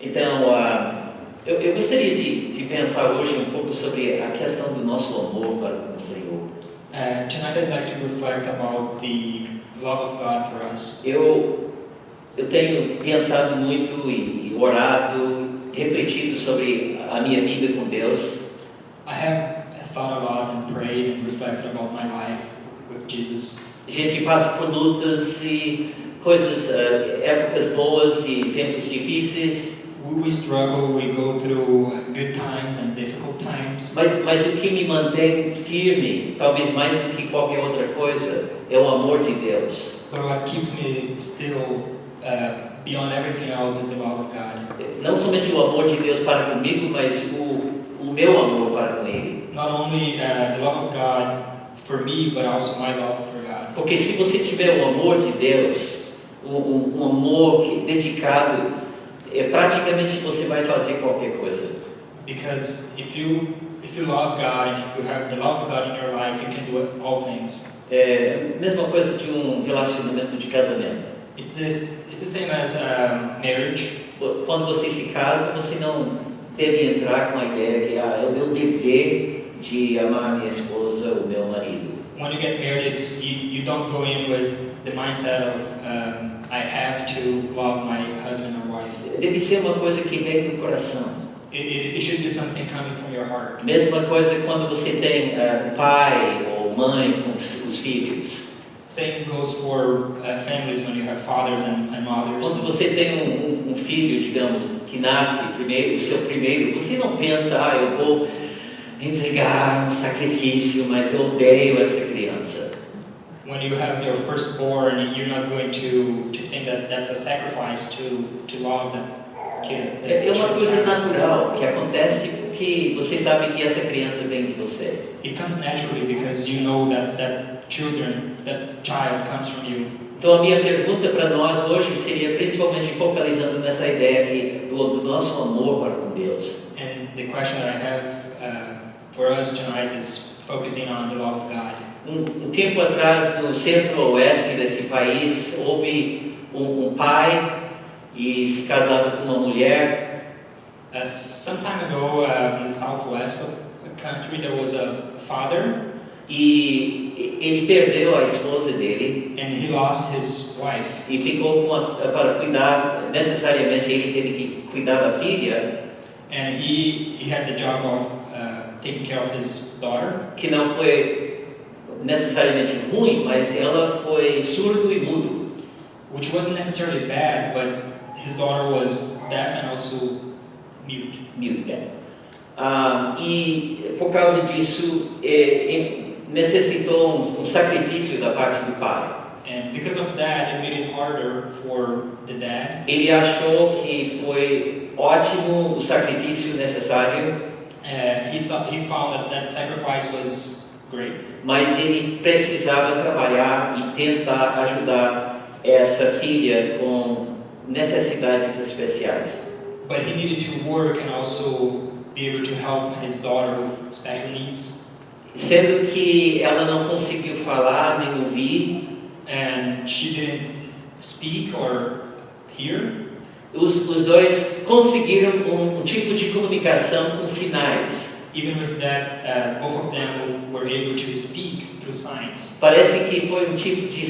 Então, eu gostaria de pensar hoje um pouco sobre a questão do nosso amor para com o Senhor. Tonight I'd like to reflect about the love of God for us. Eu tenho pensado muito e orado, refletido sobre a minha vida com Deus. I have thought a lot and prayed and reflected about my life with Jesus. A gente passa por lutas e coisas, épocas boas e tempos difíceis. We struggle, we go through good times and difficult times. Mas o que me mantém firme, talvez mais do que qualquer outra coisa, é o amor de Deus. But what keeps me still beyond everything else is the love of God. Não somente o amor de Deus para comigo, mas o meu amor para com Ele. Not only the love of God for me, but also my love for God. Porque se você tiver o amor de Deus, um amor dedicado, praticamente você vai fazer qualquer coisa. Because if you love God and if you have the love of God in your life, you can do all things. É a mesma coisa de um relacionamento de casamento. It's the same as marriage. Quando você se casa, você não deve entrar com a ideia que é o meu dever de amar a minha esposa ou meu marido. When you get married, you don't go in with the mindset of I have to love my husband or wife. Deve ser uma coisa que vem do coração. It should be something coming from your heart. Mesma coisa quando você tem pai ou mãe com os filhos. Same goes for families when you have fathers and mothers. Quando você tem um filho, digamos, que nasce primeiro, o seu primeiro, você não pensa, eu vou entregar um sacrifício, mas eu odeio essa criança. When you have your firstborn, you're not going to think that that's a sacrifice to love that kid. É uma coisa natural que acontece porque você sabe que essa criança vem de você. It comes naturally because you know that child comes from you. Então a minha pergunta para nós hoje seria principalmente focalizando nessa ideia aqui do nosso amor para com Deus. And the question that I have for us tonight is focusing on the love of God. Um tempo atrás, no centro-oeste desse país, houve um pai e se casado com uma mulher. Some time ago, in the southwest of the country, there was a father. E ele perdeu a esposa dele. And he lost his wife. E ficou para cuidar, necessariamente ele teve que cuidar da filha. And he had the job of taking care of his daughter. Que não foi necessariamente ruim, mas ela foi surdo e mudo. Which wasn't necessarily bad, but his daughter was deaf and also mute. E por causa disso necessitou um sacrifício da parte do pai. And because of that, it made it harder for the dad. Ele achou que foi ótimo o sacrifício necessário. He found that sacrifice was great. Mas ele precisava trabalhar e tentar ajudar essa filha com necessidades especiais. But he needed to work and also be able to help his daughter with special needs. Sendo que ela não conseguiu falar nem ouvir. And she didn't speak or hear. Os dois conseguiram um tipo de comunicação com sinais. Even with that, both of them were able to speak through signs. Parece que foi um tipo de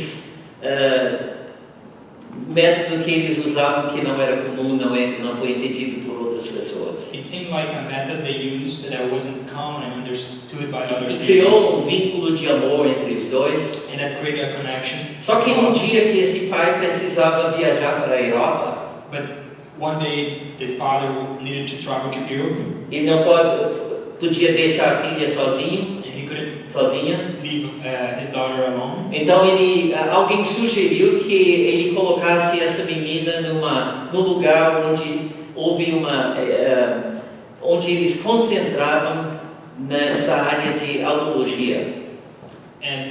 método que eles usavam que não era comum, não foi entendido por outras pessoas. It seemed like a method they used that wasn't common and understood by other E people. criou um vínculo de amor entre os dois. And that created a connection. Só que um dia que esse pai precisava viajar para a Europa. But one day the father needed to travel to Europe. E não podia deixar a filha sozinha. Leave his daughter alone. Então alguém sugeriu que ele colocasse essa menina num lugar onde houve onde eles concentravam nessa área de audiologia. And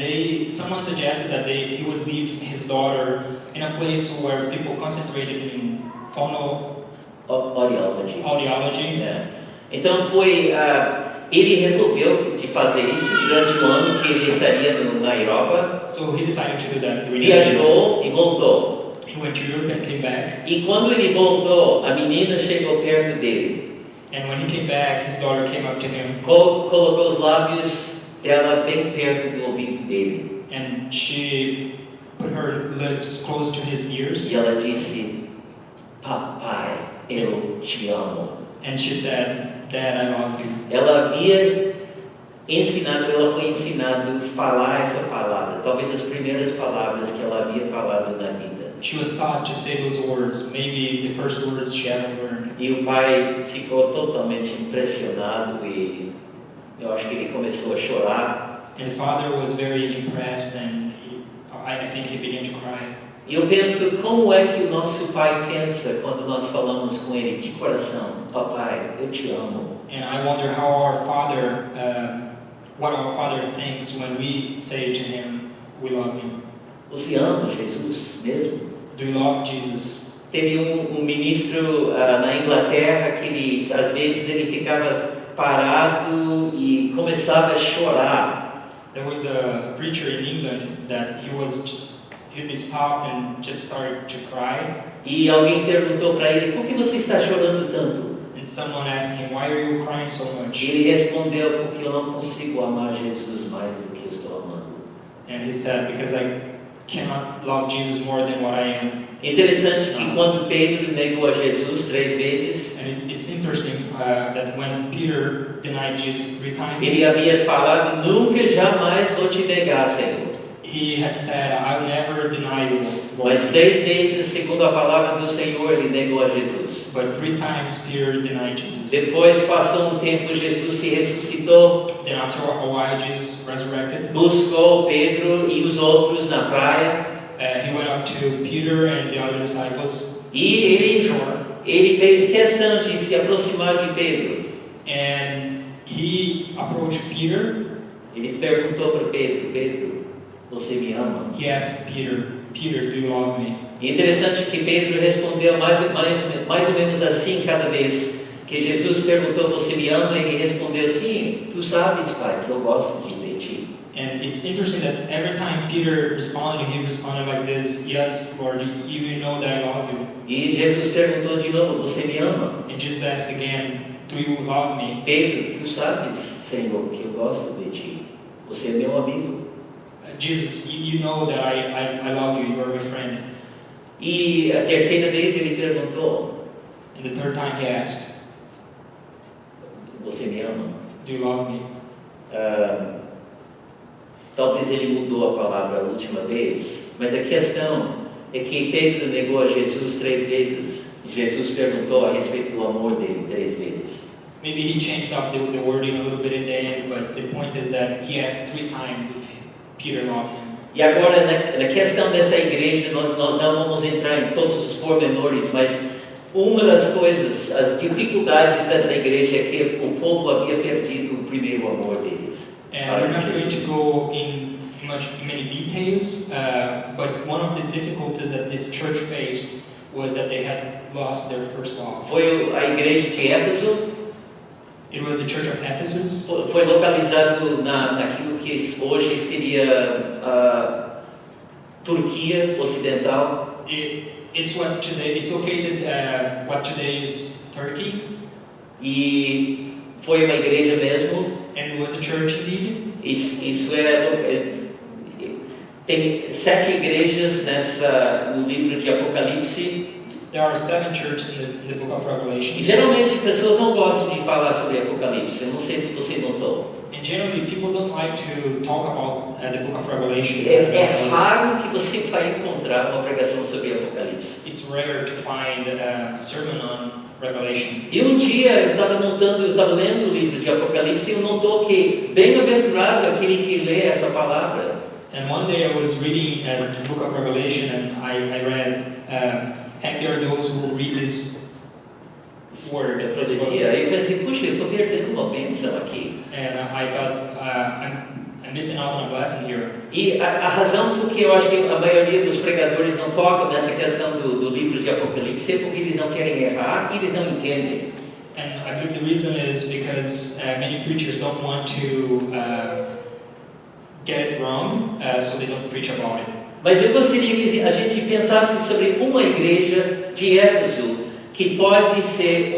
someone suggested that he would leave his daughter in a place where people concentrated in audiology. Então ele resolveu de fazer isso durante o ano que ele estaria na Europa. So he decided to do that. Viajou e voltou. He went to Europe and came back. E quando ele voltou, a menina chegou perto dele. And when he came back, his daughter came up to him Colocou os lábios dela bem perto do ouvido dele. and she put her lips close to his ears. E ela disse: Papai, eu te amo. And she said, Dad, I love you. Ela foi ensinada a falar essa palavra, talvez as primeiras palavras que ela havia falado na vida. She was taught to say those words, maybe the first words she ever learned. E o pai ficou totalmente impressionado e eu acho que ele começou a chorar. And the father was very impressed, and I think he began to cry. E eu penso, como é que o nosso pai pensa quando nós falamos com ele de coração? Papai, eu te amo. And I wonder how our father, what our father thinks when we say to him, we love you. Você ama Jesus mesmo? Do you love Jesus? Teve um ministro na Inglaterra que às vezes ele ficava parado e começava a chorar. There was a preacher in England that he'd be stopped and just started to cry. E alguém perguntou para ele: por que você está chorando tanto? And someone asked him, why are you crying so E much? ele respondeu: porque eu não consigo amar Jesus mais do que eu estou amando. And he said, because I cannot love Jesus more than what I am. Interessante que quando Pedro negou a Jesus 3 vezes, And it's interesting that when Peter denied Jesus 3 times, ele havia falado: nunca, jamais vou te negar, Senhor. he had said, I will never deny you. Mas 3 vezes, segundo a palavra do Senhor, ele negou a Jesus. But 3 times Peter denied Jesus. Depois passou um tempo, Jesus se ressuscitou, Then after a while, Jesus resurrected. buscou Pedro e os outros na praia, He went up to Peter and the other disciples e shore, ele fez questão de se aproximar de Pedro. and he approached Peter. Ele perguntou para Pedro: Pedro, você me ama? He asked Peter, Peter, do you love me? E interessante que Pedro respondeu mais ou menos assim cada vez que Jesus perguntou: você me ama? Ele respondeu: sim, tu sabes, Pai, que eu gosto de ti. And it's interesting that every time Peter responded, he responded like this, yes, Lord, you know that I love you. E Jesus perguntou de novo: você me ama? And Jesus asked again, do you love me? Pedro, tu sabes, Senhor, que eu gosto de ti. Você é meu amigo. Jesus, you know that I love you, you are my friend. E a terceira vez ele perguntou: And the third time he asked, você me ama? do you love me? Talvez ele mudou a palavra a última vez, mas a questão é que Pedro negou a Jesus 3 vezes. Jesus perguntou a respeito do amor dele 3 vezes. Maybe he changed up the wording a little bit in the end, but the point is that he asked 3 times if Peter loved him. E agora, na questão dessa igreja, nós não vamos entrar em todos os pormenores, mas uma das coisas, as dificuldades dessa igreja é que o povo havia perdido o primeiro amor deles. And we're not going to go in many details, but one of the difficulties that this church faced was that they had lost their first love. Foi a igreja de Éfeso. It was the church of Ephesus. Foi localizado naquilo que hoje seria a Turquia Ocidental. It's located what today is Turkey. E foi uma igreja mesmo. And it was a church indeed. Isso tem 7 igrejas no livro de Apocalipse. There are 7 churches in the book of Revelation. E geralmente pessoas não gostam de falar sobre Apocalipse. Eu não sei se você notou. And generally, people don't like to talk about the book of Revelation. É raro que você vai encontrar uma pregação sobre Apocalipse. It's rare to find a sermon on Revelation. E um dia eu estava lendo o livro de Apocalipse e eu notou que bem-aventurado aquele que lê essa palavra. And one day I was reading the book of Revelation, and I read, happy are those who read this word. Eu pensei, puxa, eu estou perdendo uma bênção aqui. And I thought, I'm missing out on a blessing here. E a razão por que eu acho que a maioria dos pregadores não tocam nessa questão do livro de Apocalipse é porque eles não querem errar e eles não entendem. And I believe the reason is because many preachers don't want to get it wrong, so they don't preach about it. Mas eu gostaria que a gente pensasse sobre uma igreja de Éfeso que pode ser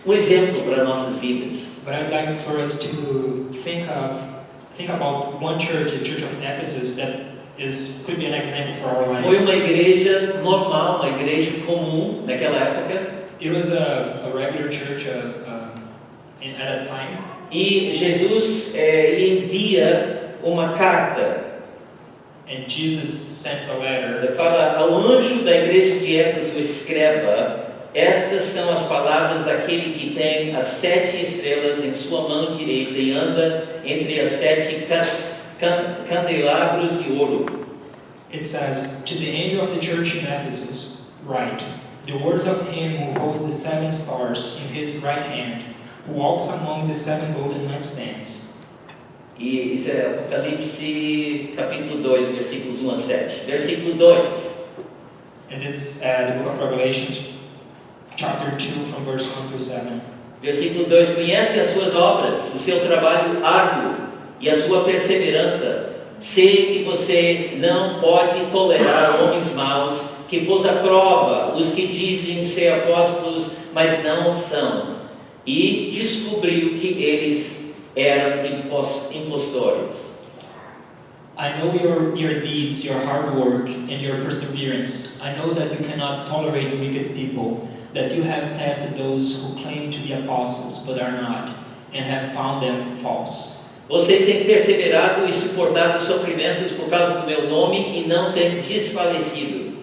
um exemplo para nossas vidas. But I'd like for us to think about one church, the Church of Ephesus, that could be an example for our Foi lives. uma igreja normal, uma igreja comum naquela época. It was a regular church at that time. E Jesus ele envia uma carta. And Jesus sends a letter. Ele fala ao anjo da igreja de Éfeso, escreva: estas são as palavras daquele que tem as 7 estrelas em sua mão direita e anda entre as 7 candelabros de ouro. It says, to the angel of the church in Ephesus, write, the words of him who holds the 7 stars in his right hand, who walks among the 7 golden lampstands. E isso é Apocalipse capítulo 2, versículos 1 a 7. Versículo 2. And this is the book of Revelation, chapter 2, from verse 1 through 7. Versículo 2: conhece as suas obras, o seu trabalho árduo e a sua perseverança. Sei que você não pode tolerar homens maus, que pôs à prova os que dizem ser apóstolos, mas não são, e descobriu que eles eram impostores. I know your deeds, your hard work, and your perseverance. I know that you cannot tolerate wicked people, that you have tested those who claim to be apostles but are not, and have found them false. Você tem perseverado e suportado sofrimentos por causa do meu nome e não tem desfalecido.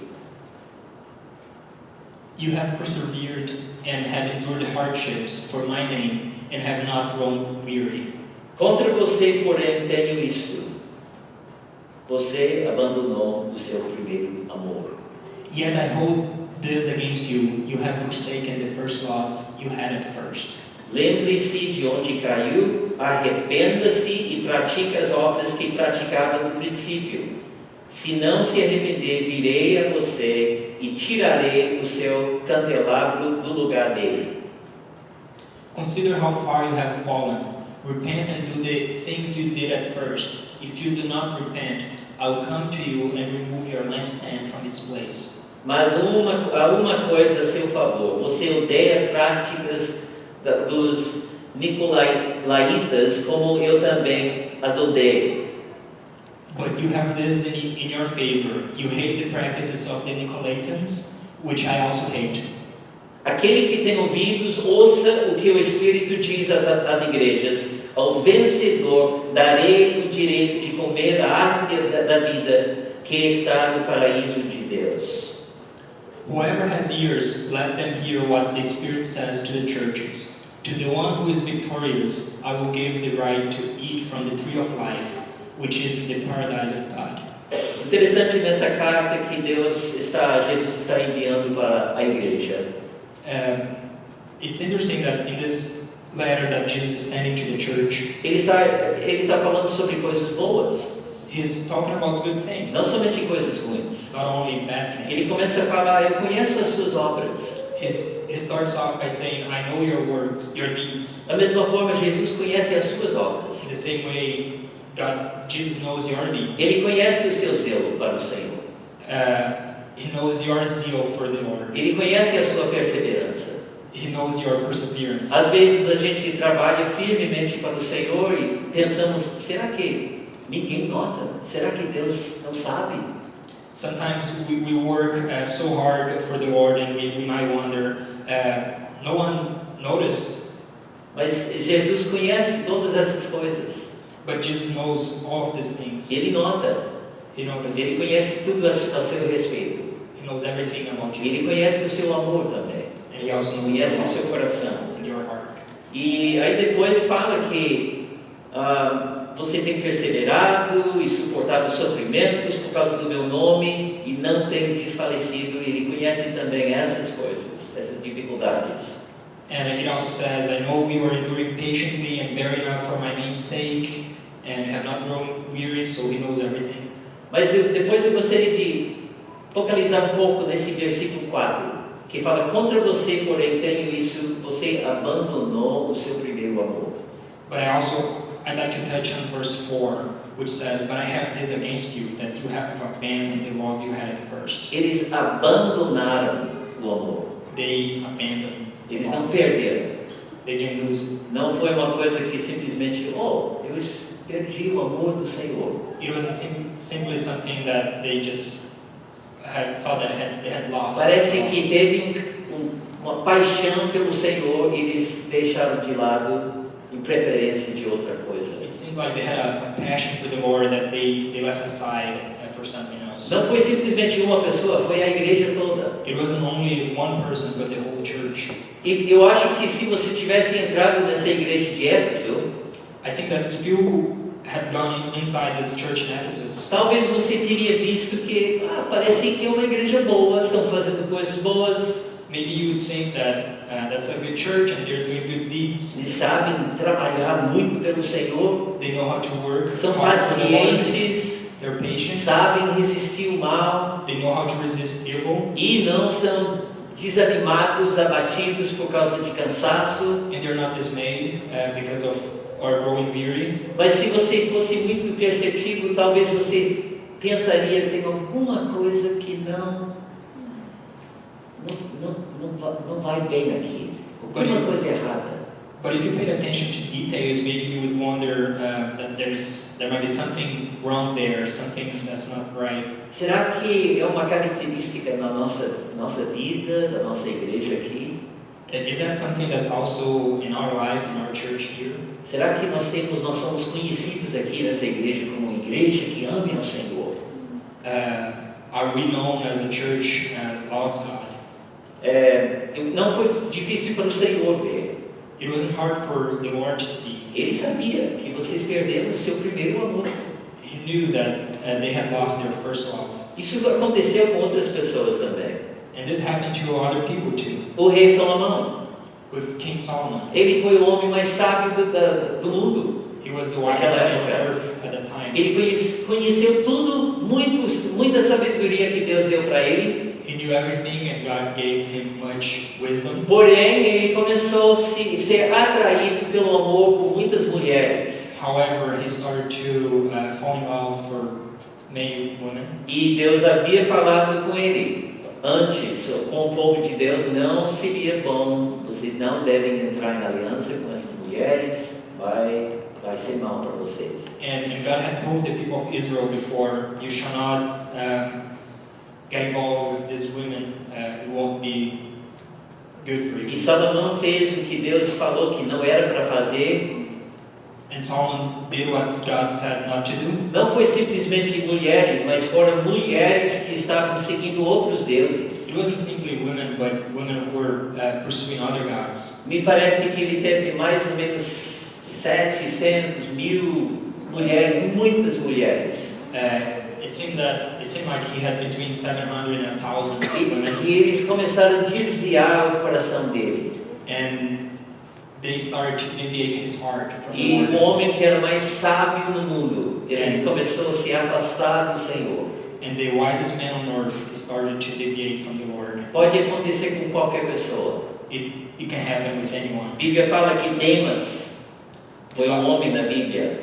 You have persevered and have endured hardships for my name and have not grown weary. Contra você, porém, tenho isto: você abandonou o seu primeiro amor. Yet I hold this against you: you have forsaken the first love you had at first. Lembre-se de onde caiu, arrependa-se e pratique as obras que praticava no princípio. Se não se arrepender, virei a você e tirarei o seu candelabro do lugar dele. Consider how far you have fallen. Repent and do the things you did at first. If you do not repent, I will come to you and remove your lampstand from its place. Mas há uma coisa a seu favor: você odeia as práticas dos nicolaítas, como eu também as odeio. But you have this in your favor. You hate the practices of the Nicolaitans, which I also hate. Aquele que tem ouvidos, ouça o que o Espírito diz às igrejas. Ao vencedor darei o direito de comer a árvore da vida que está no paraíso de Deus. Whoever has ears, let them hear what the Spirit says to the churches. To the one who is victorious, I will give the right to eat from the tree of life, which is in the paradise of God. Interessante nessa carta que Jesus está enviando para a igreja. It's interesting that in this letter that Jesus is sending to the church, Ele está falando sobre coisas boas, he's talking about good things, não somente coisas ruins. not only bad Ele things. começa a falar: eu conheço as suas obras. He starts off by saying, I know your works, your deeds. Da mesma forma, Jesus conhece as suas obras. In the same way, Jesus knows your deeds. Ele conhece o seu zelo para o Senhor. He knows your zeal for the Lord. Ele conhece a sua perseverança. He knows your perseverance. Às vezes a gente trabalha firmemente para o Senhor e pensamos: será que ninguém nota? Será que Deus não sabe? Sometimes we work so hard for the Lord and we might wonder, no one noticed. Mas Jesus conhece todas essas coisas. But Jesus knows all of these things. Ele nota. He Ele notices. conhece tudo a seu respeito. He knows everything about you. Ele conhece o seu amor também. And He also knows your Conhece o seu love coração. and your heart. E aí depois fala que você tem perseverado e suportado sofrimentos por causa do meu nome e não tem desfalecido. Ele conhece também essas coisas, essas dificuldades. And it also says, I know you are enduring patiently and bearing up for my name's sake and have not grown weary, so He knows everything. Mas depois eu gostaria de focalizar um pouco nesse versículo 4, que fala: contra você, porém, tenho isso: você abandonou o seu primeiro amor. But I also I'd like to touch on verse 4, which says, "But I have this against you, that you have abandoned the love you had at first." Eles abandonaram o amor. They abandoned the Eles não love. perderam. They didn't lose. Não foi uma coisa que simplesmente, eu perdi o amor do Senhor. It wasn't simply something that they just had thought that they had lost. Parece que teve uma paixão pelo Senhor e eles deixaram de lado em preferência de outra coisa. It seems like they had a passion for the Lord that they left aside for something else. Não foi simplesmente uma pessoa, foi a igreja toda. It wasn't only one person, but the whole church. E eu acho que se você tivesse entrado nessa igreja de Éfeso, I think that if you had gone inside this church in Ephesus, talvez você teria visto que parece que é uma igreja boa, estão fazendo coisas boas, maybe you would think that that's a good church and they're doing good deeds. eles sabem trabalhar muito pelo Senhor, They know how to work são hard for the Lord. pacientes, They're patient. sabem resistir o mal They know how to resist evil, e não estão desanimados, abatidos por causa de cansaço. and they're not dismayed because of or growing weary. Mas se você fosse muito perceptivo, talvez você pensaria tem alguma coisa que não vai bem aqui, alguma coisa errada. But if you paid attention to details, maybe you would wonder that there might be something wrong there, something that's not right. Será que é uma característica na nossa vida, da nossa igreja aqui? Is that something that's also in our life, in our church here? Será que nós somos conhecidos aqui nessa igreja como uma igreja que ame ao Senhor? Are we known as a church that loves God? Não foi difícil para o Senhor ver. It wasn't hard for the Lord to see. Ele sabia que vocês perderam o seu primeiro amor. He knew that they had lost their first love. Isso aconteceu com outras pessoas também. And this happened to other people too. O rei Salomão, With King Solomon. ele foi o homem mais sábio do mundo. He was the wisest man on earth at that time. Ele conheceu tudo, muita sabedoria que Deus deu para ele. He knew everything and God gave him much wisdom. Porém, ele começou a ser atraído pelo amor por muitas mulheres. However, he started to fall in love for many women. E Deus havia falado com ele antes, com o povo de Deus, não seria bom, vocês não devem entrar em aliança com essas mulheres, vai ser mal para vocês. And God had told the people of Israel before, you shall not get involved with these women, it won't be good for E you. Salomão fez o que Deus falou que não era para fazer. And Solomon did what God said not to do. Não foi simplesmente mulheres, mas foram mulheres que estavam seguindo outros deuses. It wasn't simply women, but women who were pursuing other gods. Me parece que ele teve mais ou menos 700.000 mulheres, muitas mulheres. It seemed like he had between 700 and 1,000 women, E eles começaram a desviar o coração dele. and they started to deviate his heart from the E o Lord. homem que era mais sábio no mundo, ele começou a se afastar do Senhor. And the wisest man on earth started to deviate from the Lord. Pode acontecer com qualquer pessoa. It can happen with anyone. A Bíblia fala que Demas foi um homem na Bíblia.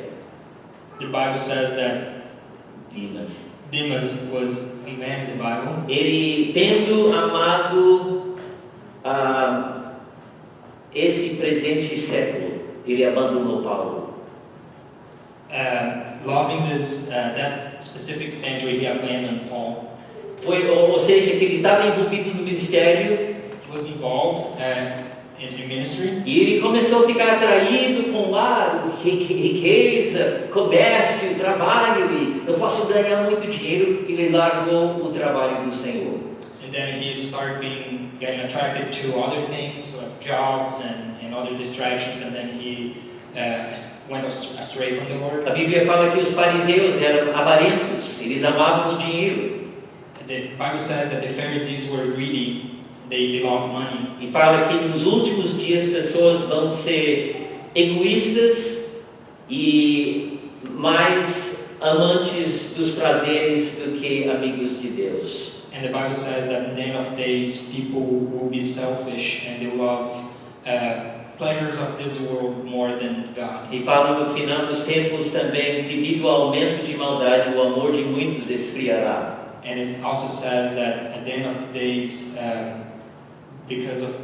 The Bible says that Demas. Demas was a man in the Bible. Ele, tendo amado esse presente século, ele abandonou Paulo. Loving that specific century, he abandoned Paul. Ou seja, que ele estava envolvido no ministério He was involved in ministry, e ele começou a ficar atraído com riqueza, comércio, trabalho, e eu posso ganhar muito dinheiro. Ele largou o trabalho do Senhor. and then he started getting attracted to other things, like jobs and other distractions, and then he went astray from the Lord. A Bíblia fala que os fariseus eram avarentos, eles amavam o dinheiro. The Bible says that the Pharisees were greedy, they loved money. E fala que nos últimos dias pessoas vão ser egoístas e mais amantes dos prazeres do que amigos de Deus. And the Bible says that in the end of days, people will be selfish and they love pleasures of this world more than God. E fala no final dos tempos também, devido ao aumento de maldade, o amor de muitos esfriará. And it also says that at the end of the days, because of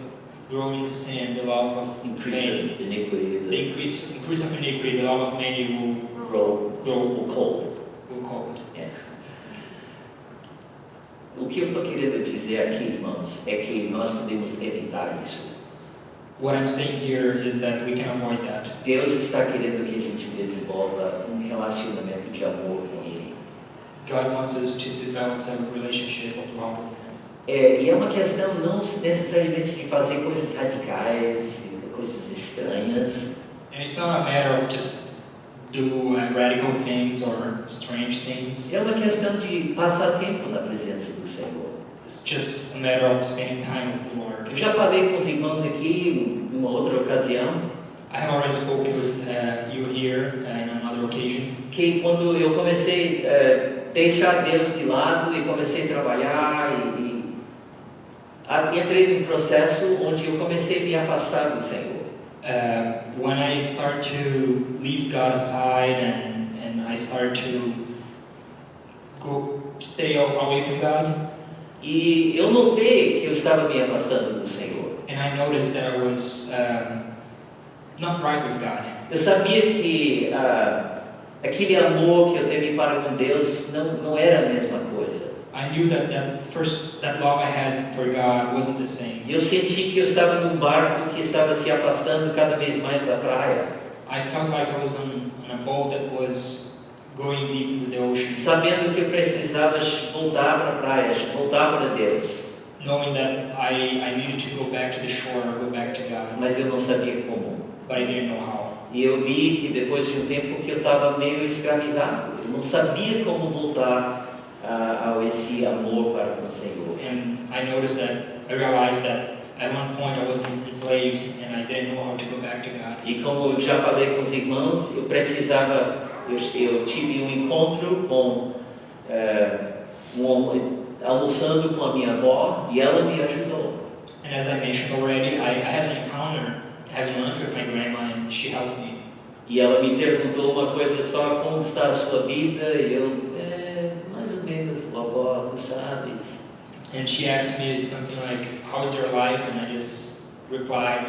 growing sin, the love of Increase many, of iniquity, the increase of iniquity, the love of many grow cold. will cold. É. O que eu estou querendo dizer aqui, irmãos, é que nós podemos evitar isso. What I'm saying here is that we can avoid that. Deus está querendo que a gente desenvolva relacionamento de amor com Ele. God wants us to develop that relationship of love with Him. E é uma questão não necessariamente de fazer coisas radicais, coisas estranhas. And it's not a matter of just do radical things or strange things. É uma questão de passar tempo na presença do Senhor. It's just a matter of spending time with the Lord. Eu já falei com os irmãos aqui em uma outra ocasião I have already spoken with you here in another occasion. que quando eu comecei a deixar Deus de lado e comecei a trabalhar entrei num processo onde eu comecei a me afastar do Senhor. When I start to leave God aside and I start to stay away from God, E eu notei que eu estava me afastando do Senhor. and I noticed that I was not right with God. Eu sabia que aquele amor que eu teve para com Deus não era a mesma coisa. I knew that that love I had for God wasn't the same. E eu senti que eu estava num barco que estava se afastando cada vez mais da praia. I felt like I was on a boat that was going deep into the ocean, Sabendo que eu precisava voltar para a praia, voltar para Deus. knowing that I needed to go back to the shore, go back to God, Mas eu não sabia como. but I didn't know how. E eu vi que depois de um tempo que eu estava meio escravizado. Eu não sabia como voltar a esse amor para com o Senhor. And I realized that at one point I was enslaved and I didn't know how to go back to God. E como eu já falei com os irmãos, eu tive um encontro com almoçando com a minha avó e ela me ajudou. And as I mentioned already, I had an encounter having lunch with my grandma and she helped me. E ela me perguntou uma coisa só, como está a sua vida? E eu, mais ou menos, vovó, tu sabes. And she asked me something like, how's your life? And I just replied,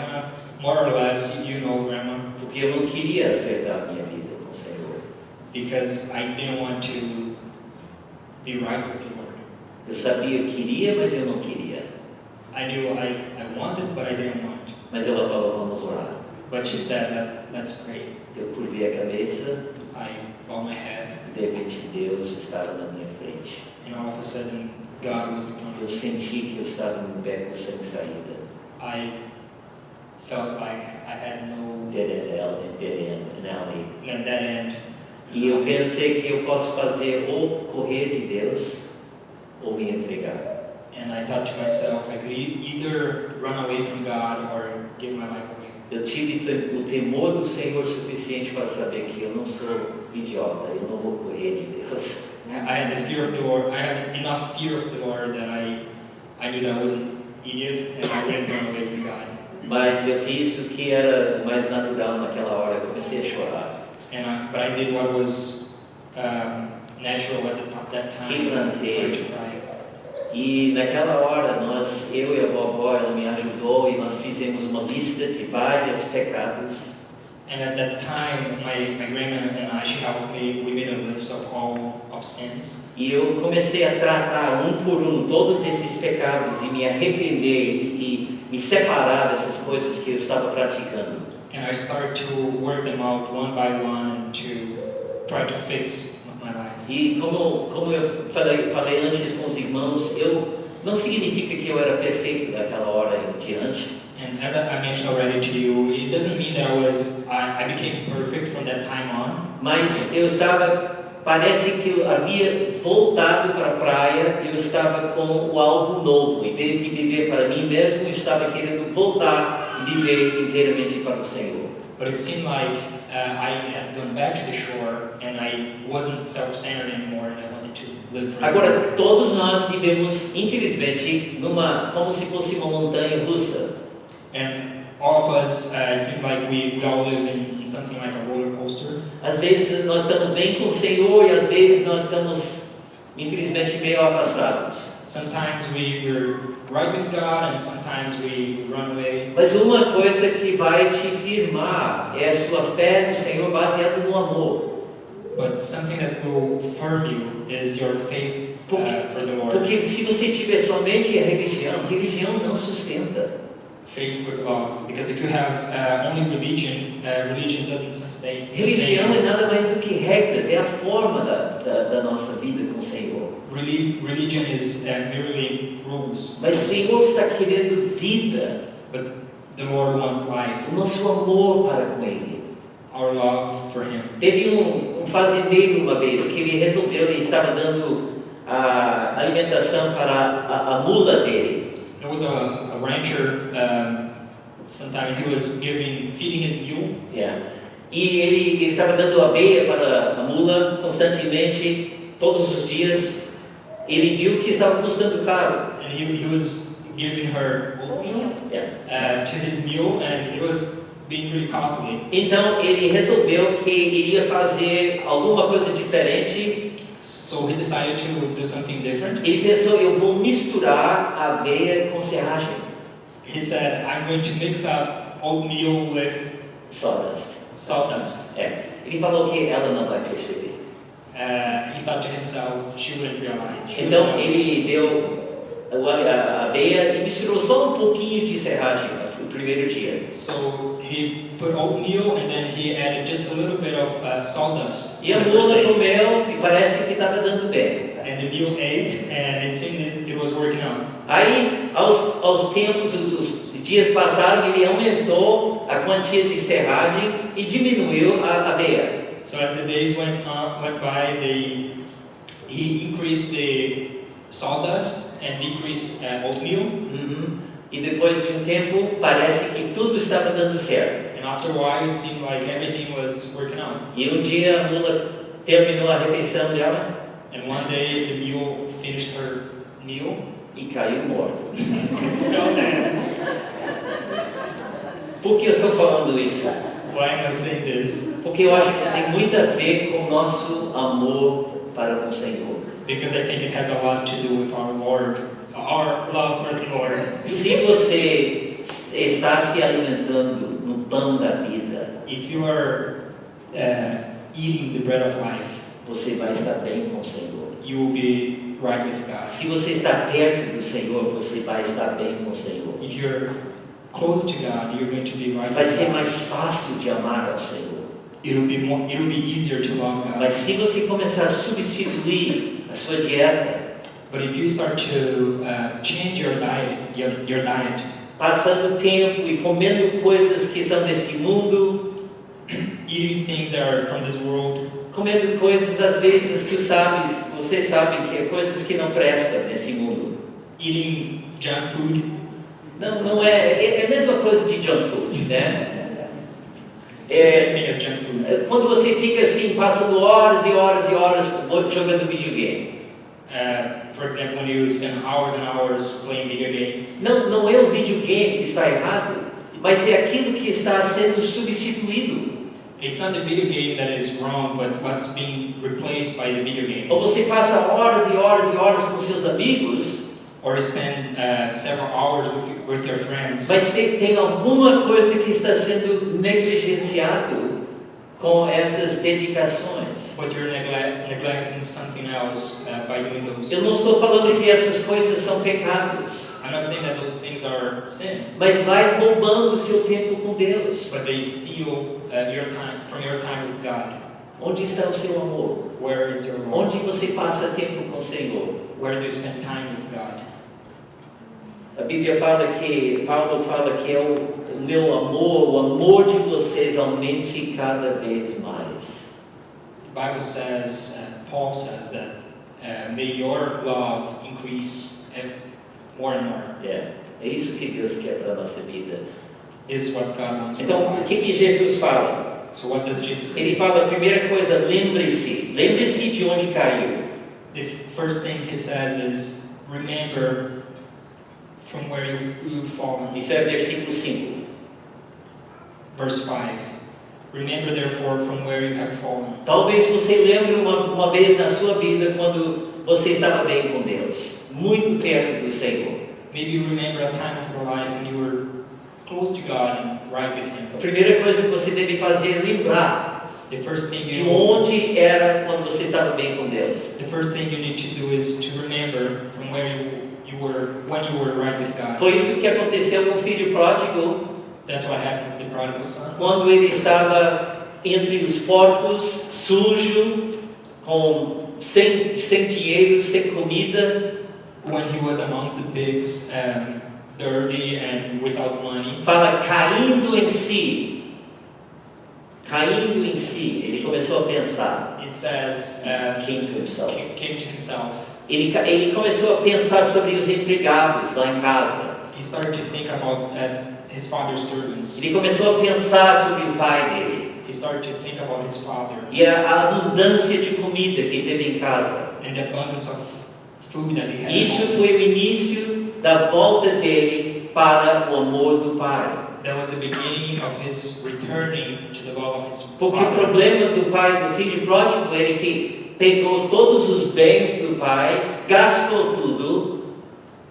more or less, you know, Grandma, Porque eu não queria acertar a minha vida com o Senhor. because I didn't want to be right with the Lord. Eu sabia, eu queria, mas eu não queria. I knew I wanted, but I didn't want. Mas ela falou, vamos orar. But she said that's great. Eu curvei a cabeça, I bowed my head, e de repente Deus estava na minha frente. and all of a sudden, God was in front Eu of me. senti que eu estava num beco sem saída. I felt like I had no Dead end. at that end. E eu pensei que eu posso fazer ou correr de Deus ou me entregar. And I thought to myself, I could either run away from God or give my life away. Eu tive o temor do Senhor suficiente para saber que eu não sou idiota, eu não vou correr de Deus. I had the fear of the Lord. I had enough fear of the Lord that I knew that I was an idiot and I wouldn't run away from God. Mas eu fiz o que era mais natural naquela hora, eu comecei a chorar. But I did what was natural at that time. I started to cry. E naquela hora, eu e a vovó, ela me ajudou e nós fizemos uma lista de vários pecados. And at that time, my grandma and I, she helped me. We made a list of all of sins. E eu comecei a tratar por todos esses pecados e me arrepender e me separar dessas coisas que eu estava praticando. And I started to work them out one by one and to try to fix my life. E como eu falei antes com os irmãos, não significa que eu era perfeito daquela hora em diante. And as I mentioned already to you, it doesn't mean that I became perfect from that time on. Mas parece que eu havia voltado para a praia, eu estava com o alvo novo. Em vez de viver para mim mesmo, eu estava querendo voltar e viver inteiramente para o Senhor. But it seemed like I had gone back to the shore and I wasn't self-centered anymore and I wanted to live for Agora, God. todos nós vivemos, infelizmente, como se fosse uma montanha russa. And all of us, it seems like we all live in something like a roller coaster. Às vezes nós estamos bem com o Senhor e às vezes nós estamos, infelizmente, meio afastados. Sometimes we're right with God and sometimes we run away. Mas uma coisa que vai te firmar é a sua fé no Senhor baseada no amor. But something that will firm you is your faith for the Lord. Porque se você tiver somente a religião não sustenta. Faith with love. Because if you have only religion, religion doesn't sustain Religião you. é nada mais do que regras, é a forma da nossa vida com o Senhor. Religion is merely rules. Mas o Senhor está querendo vida, But the Lord wants life, o nosso amor para com Ele. our love for Him. Teve um fazendeiro uma vez que ele estava dando a alimentação para a mula dele. There was a rancher. Sometime he was feeding his mule, Yeah. E ele estava dando aveia para a mula constantemente, todos os dias. Ele viu que estava custando caro. and he was giving her oatmeal Yeah. to his mule, and it was being really costly. Então ele resolveu que iria fazer alguma coisa diferente. So he decided to do something different. Ele pensou, eu vou misturar aveia com serragem, He said, I'm going to mix up oatmeal with sawdust. sawdust. É. Ele falou que ela não vai perceber. He thought to himself, she wouldn't realize. She Então wouldn't ele deu a aveia e misturou só um pouquinho de serragem no primeiro dia. So he put oatmeal and then he added just a little bit of sawdust. E a the first mula day. comeu e parece que estava dando bem. And the mule ate, and it seemed that it was working out. Aí, aos tempos, os dias passaram, ele aumentou a quantia de serragem e diminuiu a aveia. So as the days went by, he increased the sawdust and decreased oatmeal. Uhum. E depois de um tempo, parece que tudo estava dando certo. And after a while, it seemed like everything was working out. E um dia a mula terminou a refeição dela And one day, the mule finished her meal. e caiu morta. Fell down. Por que eu estou falando isso? Why am I saying this? Porque eu acho que tem muito a ver com o nosso amor para com o Senhor. Because I think it has a lot to do with our Lord, our love for the Lord. Se você está se alimentando no pão da vida, If you are eating the bread of life, você vai estar bem com o Senhor. you will be right with God. Se você está perto do Senhor, você vai estar bem com o Senhor. If you're close to God, you're going to be right Vai with ser God. mais fácil de amar ao Senhor. It'll be easier to love God. Mas se você começar a substituir a sua dieta, But if you start to change your diet, your diet, passando tempo e comendo coisas que são deste mundo, eating things that are from this world, comendo coisas às vezes que você sabe que é coisas que não prestam nesse mundo. eating junk food, Não é a mesma coisa de junk food, né? it's the same thing as junk food. Quando você fica assim, passando horas e horas e horas jogando videogame. For example, when you spend hours and hours playing video games, Não é o videogame que está errado, mas é aquilo que está sendo substituído. it's not the video game that is wrong, but what's being replaced by the video game. Ou você passa horas e horas e horas com seus amigos, Or you spend several hours with your friends, mas tem alguma coisa que está sendo negligenciado com essas dedicações. but you're neglecting something else by doing those. Eu não estou falando que essas coisas são pecados, I'm not saying that those things are sin, mas vai roubando o seu tempo com Deus. but they steal your time from your time with God. Onde está o seu amor? Where is your love? Onde você passa tempo com o Senhor? Where do you spend time with God? A Bíblia fala que, Paulo fala que é o meu amor, o amor de vocês aumente cada vez mais. The Bible says, Paul says that may your love increase more and more. É isso que Deus quer para a nossa vida. This is what God wants for our Então, o que lives. Jesus fala? So what does Jesus say? Ele fala a primeira coisa, lembre-se de onde caiu. The first thing he says is, remember from where you've fallen. Isso é versículo 5. Verse 5. Remember therefore from where you have fallen. Talvez você lembre uma vez na sua vida quando você estava bem com Deus, muito perto do Senhor. Maybe you remember a time of your life when you were close to God and right with Him. A primeira coisa que você deve fazer é lembrar The first thing de you onde era quando você estava bem com Deus. The first thing you need to do is to remember from where you were when you were right with God. Foi isso que aconteceu com o filho pródigo, That's what happened with the prodigal son. quando ele estava entre os porcos, sujo, sem dinheiro, sem comida. When he was amongst the pigs, dirty and without money. Fala caindo em si. Caindo em si. Ele começou a pensar. It says Came to himself. came to himself. Ele começou a pensar sobre os empregados lá em casa. He started to think about his father's servants. Ele começou a pensar sobre o pai dele. He started to think about his father E a abundância de comida que ele teve em casa. and the abundance of food that he had. Isso foi o início da volta dele para o amor do pai. That was the beginning of his returning to the love of his Porque o father. problema do pai do filho pródigo é que pegou todos os bens do pai, gastou tudo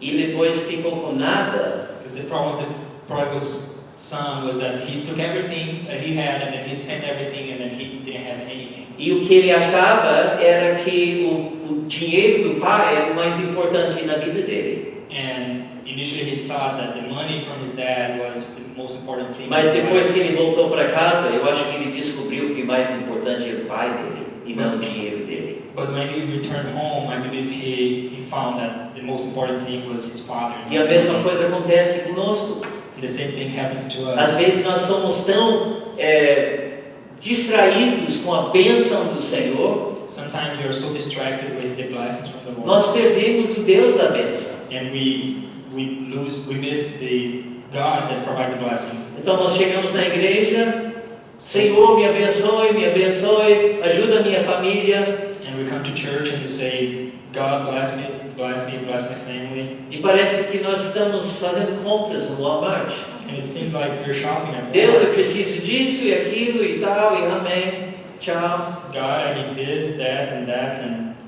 e depois ficou com nada. Because the problem of the prodigal son was that he took everything that he had and then he spent everything and then he didn't have anything. E o que ele achava era que o dinheiro do pai era o mais importante na vida dele. And initially he thought that the money from his dad was the most important thing. Mas in his depois life. que ele voltou para casa, eu acho que ele descobriu que o mais importante era o pai dele e não o dinheiro dele. But when he returned home, I believe he found that the most important thing was his father. E a mesma coisa acontece conosco. And the same thing happens to Às us. vezes nós somos tão distraídos com a bênção do Senhor, Sometimes we are so distracted with the blessings from the Lord, nós perdemos o Deus da bênção. and we miss the God that provides the blessing. Então nós chegamos na igreja, Senhor, me abençoe, ajuda a minha família. And we come to church and we say, God bless me, bless my family. E parece que nós estamos fazendo compras no Walmart. And it seems like we're shopping at Deus, eu Walmart. preciso disso e aquilo e tal, e amém, tchau. God, I need this, that, and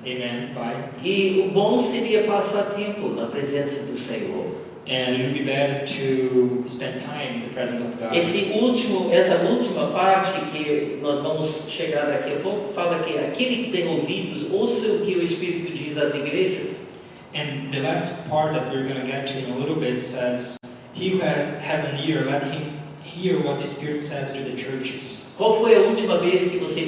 amen, bye. E o bom seria passar tempo na presença do Senhor. And it would be better to spend time in the presence of God. Essa última parte que nós vamos chegar daqui a pouco, fala que aquele que tem ouvidos, ouça o que o Espírito diz às igrejas. And the last part that we're going to get to in a little bit says, he who has an ear, let him hear what the Spirit says to the churches. Qual foi a última vez que você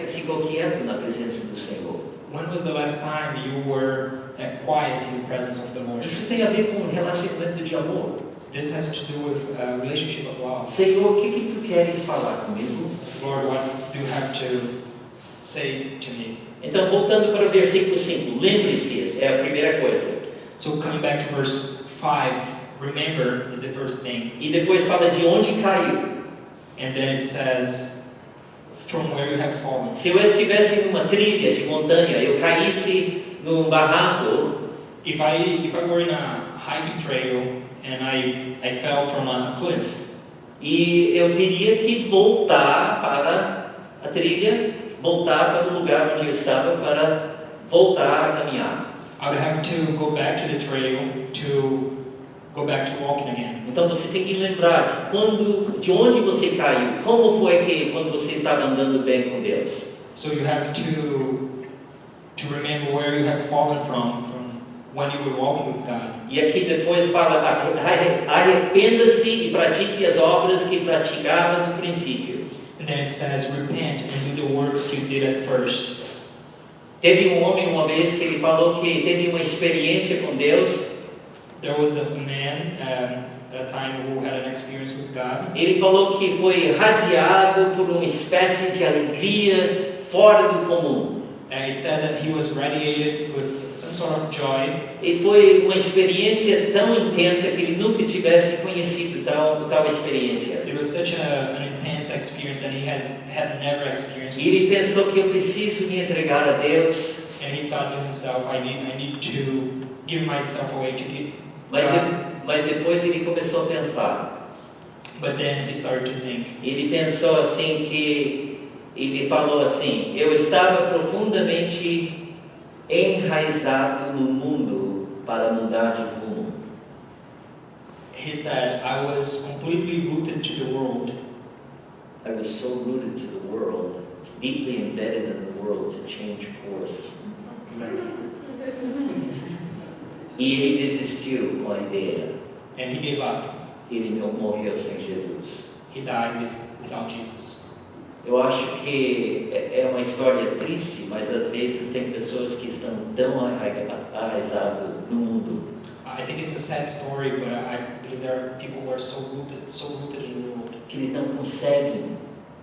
ficou quieto na presença do Senhor? When was the last time you were quiet in the presence of the Lord? Isso tem a ver com um relacionamento de amor. This has to do with a relationship of love. Senhor, o que tu queres falar comigo? Lord, what do you have to say to me? Então, voltando para o versículo 5, lembre-se, é a primeira coisa. So coming back to verse 5, remember is the first thing. E depois fala de onde caiu. And then it says, from where you have fallen. Se eu estivesse numa trilha de montanha, eu caísse num barranco, If I were in a hiking trail and I fell from a cliff, e eu teria que voltar para a trilha, voltar para o lugar onde eu estava para voltar a caminhar. I would have to go back to the trail to go back to walking again. Então você tem que lembrar de onde você caiu, como foi que quando você estava andando bem com Deus. So you have to remember where you have fallen from when you were walking with God. E aqui depois fala, arrependa-se e pratique as obras que praticava no princípio. And then it says, repent and do the works you did at first. Teve um homem uma vez que ele falou que teve uma experiência com Deus. There was a man at a time who had an experience with God. Ele falou que foi radiado por uma espécie de alegria fora do comum. It says that he was radiated with some sort of joy. E foi uma experiência tão intensa que ele nunca tivesse conhecido tal experiência. It was such an intense experience that he had never experienced. E ele pensou que eu preciso me entregar a Deus. And he thought to himself, I need to give myself away to Mas God. mas depois ele começou a pensar. But then he started to think. Ele pensou assim que, ele falou assim, eu estava profundamente enraizado no mundo para mudar de rumo. He said, I was completely rooted to the world. I was so rooted to the world, deeply embedded in the world to change course. Exactly. E ele desistiu com a ideia. And he gave up. Ele morreu sem Jesus. He died without Jesus. Eu acho que é uma história triste, mas às vezes tem pessoas que estão tão arraizadas no mundo I think it's a sad story, but I believe there are people who are so rooted in the world, que eles não conseguem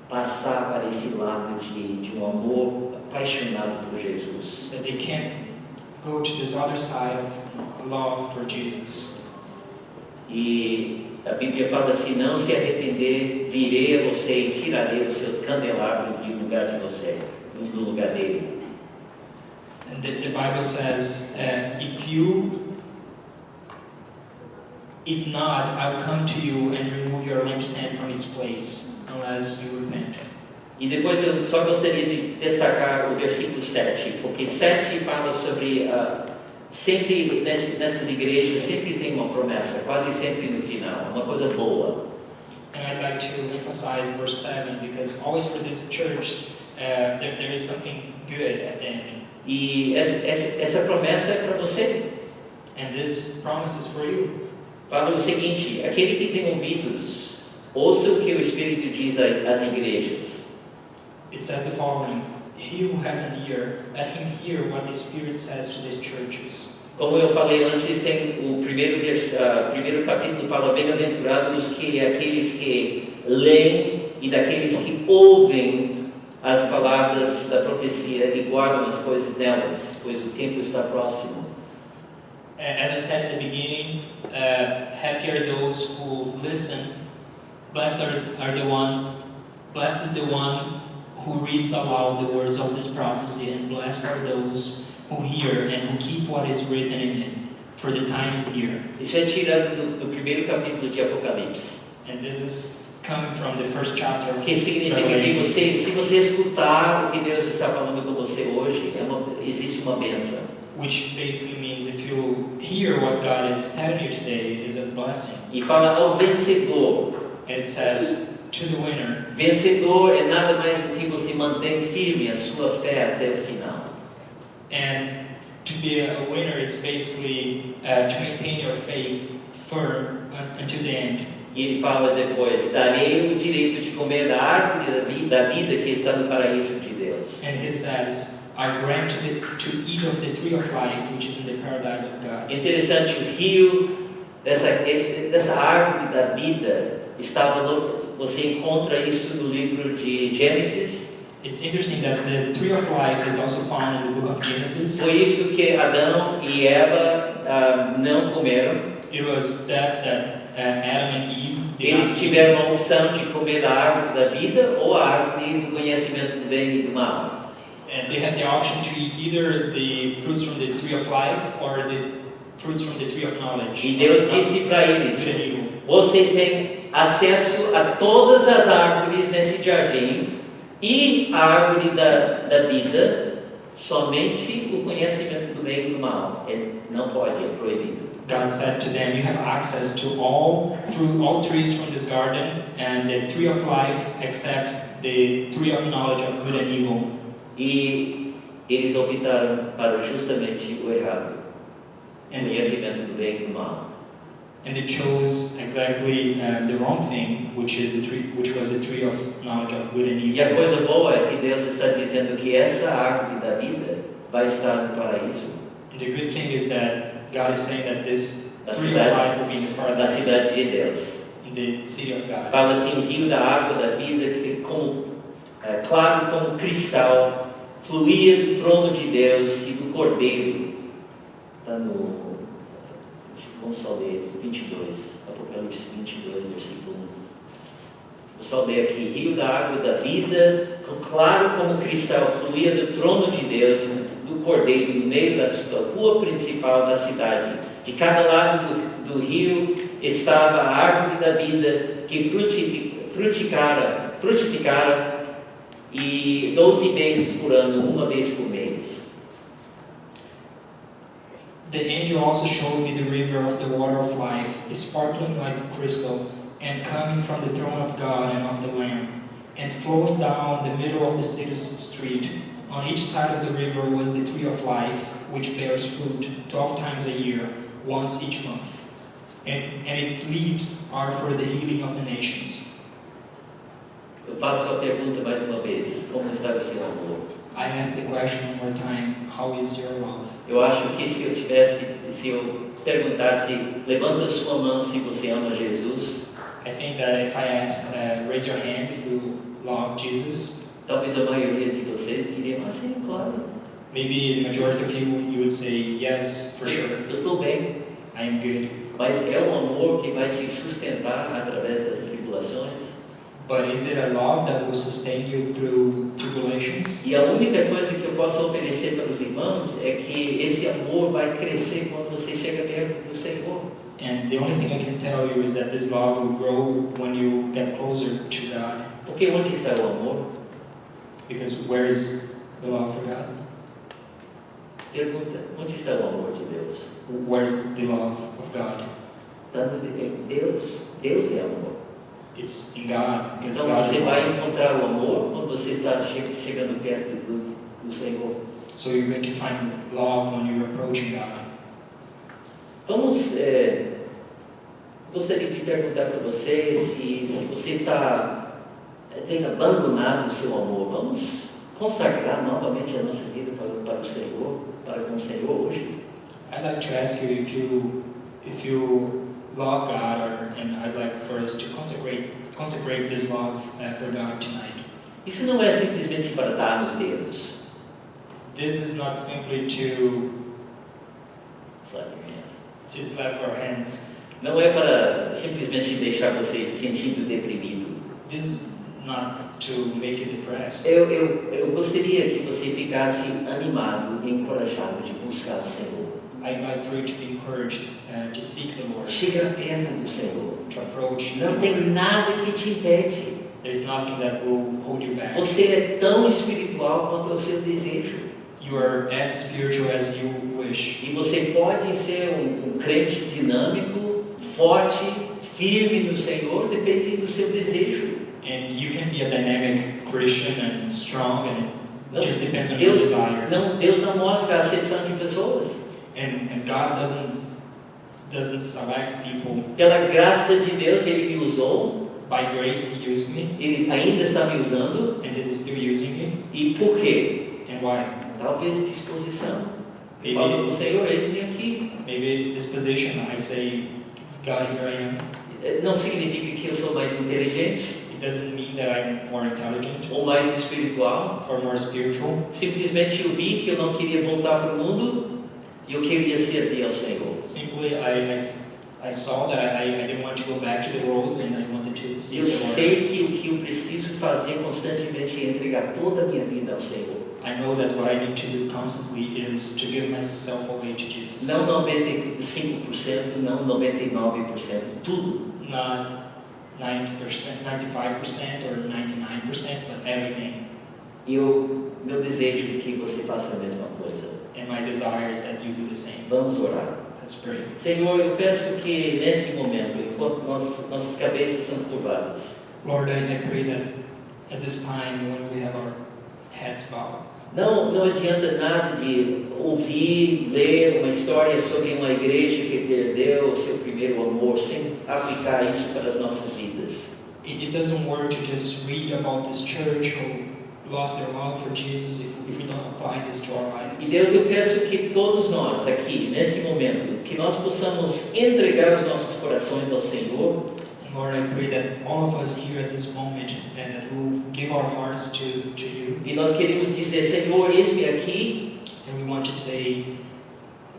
passar para esse lado de um amor apaixonado por Jesus. that they can't go to this other side of love for Jesus. E a Bíblia fala assim, não se arrepender, virei a você e tirarei o seu candelabro do lugar de você, do lugar dele. And the Bible says, if not, I'll come to you and remove your lampstand from its place, unless you repent. E depois eu só gostaria de destacar o versículo 7, porque 7 fala sobre, sempre nessas igrejas, sempre tem uma promessa, quase sempre no final, uma coisa boa. And I'd like to emphasize verse 7, because always for this church, there is something good at the end. E essa promessa é para você. And this promise is for you. Fala o seguinte, aquele que tem ouvidos, ouça o que o Espírito diz às igrejas. It says the following, he who has an ear, let him hear what the Spirit says to the churches. Como eu falei antes, tem o primeiro capítulo fala bem-aventurados aqueles que leem e daqueles que ouvem as palavras da profecia e guardam as coisas delas, pois o tempo está próximo. As I said at the beginning, happy are those who listen. Blessed is the one who reads aloud the words of this prophecy, and blessed are those who hear and who keep what is written in it, for the time is near. Isso é tirado do primeiro capítulo de Apocalipse. And this is coming from the first chapter of Que significa que Revelation. se você escutar o que Deus está falando com você hoje, existe uma bênção. Which basically means if you hear what God is telling you today is a blessing. E fala ao vencedor. And it says, to the winner. Vencedor é nada mais do que você mantém firme a sua fé até o final. And to be a winner is basically to maintain your faith firm until the end. E ele fala depois, darei o direito de comer da árvore da vida que está no paraíso de Deus. And he says, I grant to eat of the tree of life, which is in the paradise of God. Interessante, o rio dessa árvore da vida você encontra isso no livro de Gênesis. It's interesting that the tree of life is also found in the book of Genesis. Foi isso que Adão e Eva não comeram. It was that Adam and Eve did Eles not eat. tiveram a opção de comer da árvore da vida ou a árvore do conhecimento do bem e do mal. And they had the option to eat either the fruits from the tree of life or the fruits from the tree of knowledge. E Deus disse para eles, Good and evil. você tem acesso a todas as árvores nesse jardim e a árvore da vida, somente o conhecimento do bem e do mal. Não pode, é proibido. God said to them, you have access to all trees from this garden and the tree of life except the tree of knowledge of good and evil. E eles optaram para justamente o errado, o conhecimento do bem e do mal. And they chose exactly the wrong thing, which was the tree of knowledge of good and E a evil. coisa boa é que Deus está dizendo que essa árvore da vida vai estar no paraíso, And the good thing is that God is saying that this Da tree of cidade- life will be in the na paradise, cidade de Deus. in the city of God. Fala assim, o rio da água da vida, que claro como cristal, fluía do trono de Deus e do Cordeiro. Está no, vamos só ler, 22, Apocalipse 22, versículo 1. Vou só ler aqui, rio da água da vida, claro como cristal, fluía do trono de Deus e do Cordeiro, no meio da sua rua principal da cidade. De cada lado do rio estava a árvore da vida que frutificara e 12 meses por ano, uma vez por mês. The angel also showed me the river of the water of life, sparkling like crystal, and coming from the throne of God and of the Lamb, and flowing down the middle of the city's street. On each side of the river was the tree of life, which bears fruit 12 times a year, once each month. And its leaves are for the healing of the nations. Eu faço a pergunta mais uma vez: como está o seu amor? I ask the question one more time, how is your love? Eu acho que se eu perguntasse, levanta a sua mão se você ama Jesus, I think that if I ask, raise your hand if you love Jesus, talvez a maioria de vocês diriam assim, claro. maybe the majority of you would say, yes, for sure, Eu estou bem. I am good. Mas é um amor que vai te sustentar através das tribulações. But is it a love that will sustain you through tribulations? E a única coisa que eu posso oferecer para os irmãos é que esse amor vai crescer quando você chega perto do Senhor. And the only thing I can tell you is that this love will grow when you get closer to God. Porque onde está o amor? Because where is the love for God? Pergunta, onde está o amor de Deus? Where's the love of God? Está em Deus. Deus é amor. It's in God, because Então God você is vai love. encontrar o amor quando você está chegando perto do Senhor. So you're going to find love when you're approaching God. Vamos, gostaria de perguntar para você se você tem abandonado o seu amor. Vamos consagrar novamente a nossa vida para o Senhor, para com o Senhor hoje. I'd like to ask you if you love God, and I'd like for us to consecrate this love for God tonight. Isso não é simplesmente para dar nos dedos. This is not simply to Sabe? slap our hands. Não é para simplesmente deixar você se sentindo deprimido. This is not to make you depressed. Eu gostaria que você ficasse animado e encorajado de buscar o Senhor. I'd like for you to be encouraged to seek the Lord, Chega perto do Senhor. to approach the Não Lord. tem nada que te impede. There's nothing that will hold you back. Você é tão espiritual quanto é o seu desejo. You are as spiritual as you wish. E você pode ser um crente dinâmico, forte, firme no Senhor, depende do seu desejo. And you can be a dynamic Christian and strong, and Não, it just depends on your desire. Deus não mostra a acepção de pessoas. And God doesn't select people. Pela graça de Deus, Ele me usou, By grace He used me, Ele ainda está me usando. and He's still using me. E por quê? And why? Talvez disposição. Maybe- Fala com o Senhor, eis-me aqui. Maybe this position, I say, God, here I am. Não significa que eu sou mais inteligente It doesn't mean that I'm more intelligent ou mais espiritual. or more spiritual. Simplesmente eu vi que eu não queria voltar para o mundo e eu queria servir ao Senhor. Simply, I saw that I didn't want to go back to the world, and I wanted to see Eu the Lord. sei que o que eu preciso fazer constantemente é entregar toda a minha vida ao Senhor. I know that what I need to do constantly is to give myself away to Jesus. Não 95%, não 99%, tudo. Not 90%, 95% or 99%, but everything. E meu desejo é que você faça a mesma coisa. And my desire is that you do the same. Vamos orar. Let's pray. Senhor, eu peço que nesse momento, enquanto nossas cabeças são curvadas, Lord, I pray that at this time when we have our heads bowed, não adianta nada de ouvir, ler uma história sobre uma igreja que perdeu o seu primeiro amor, sem aplicar isso para as nossas vidas. it doesn't work to just read about this church who lost their love for Jesus if we don't apply this to our E lives. Deus, eu peço que todos nós aqui, nesse momento, que nós possamos entregar os nossos corações ao Senhor, And Lord, I pray that all of us here at this moment, and that we'll give our hearts to you. e nós queremos dizer, Senhor, eis-me aqui, And we want to say,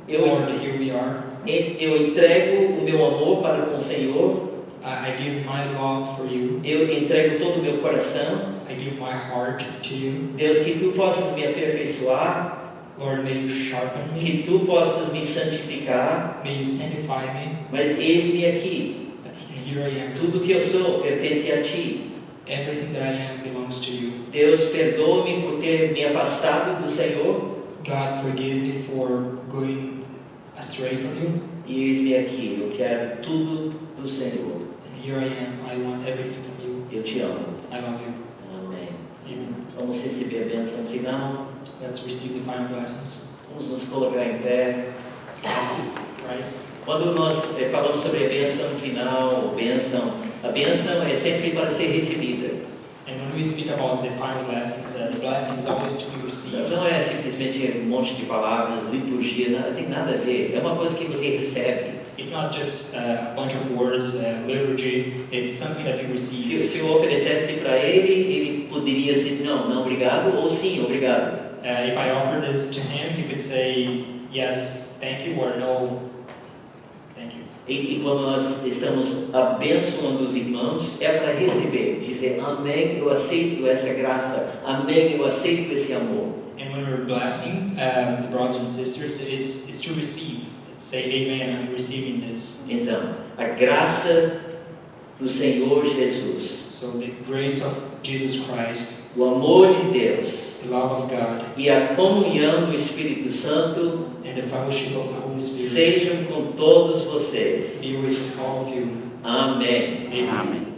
eu, Lord, here we are. eu entrego o meu amor para com o Senhor, I give my love for you. eu entrego todo o meu coração. I give my heart to you. Deus, que Tu possas me aperfeiçoar, Lord, may you sharpen me, que Tu possas me santificar, may you sanctify me, mas eis-me aqui. and here I am. Tudo que eu sou pertence a Ti. Everything that I am belongs to you. Deus, perdoa-me por ter me afastado do Senhor, God, forgive me for going astray from you, e eis-me aqui. Eu quero tudo do Senhor. and here I am. I want everything from you. Eu te amo. I love you. Amém. Amen. Vamos receber a bênção final. Let's receive the final blessings. Vamos nos colocar em pé. Let's rise. Quando nós falamos sobre a bênção final, a bênção é sempre para ser recebida. And when we speak about the final blessings, the blessing is always to be received. Não é simplesmente um monte de palavras, liturgia, nada, tem nada a ver. É uma coisa que você recebe. It's not just a bunch of words, liturgy. It's something that you receive. Se eu oferecesse para ele, ele poderia dizer não, obrigado, ou sim, obrigado. If I offer this to him, he could say yes, thank you, or no, thank you. E quando nós estamos abençoando os irmãos, é para receber, dizer amém, eu aceito essa graça, amém, eu aceito esse amor. And when we're blessing the brothers and sisters, it's to receive. It's say, amen, I'm receiving this. Então, a graça do Senhor Jesus, So the grace of Jesus Christ, o amor de Deus the love of God, e a comunhão do Espírito Santo and the fellowship of the Holy Spirit sejam com todos vocês. be with all of you. Amém. Amen.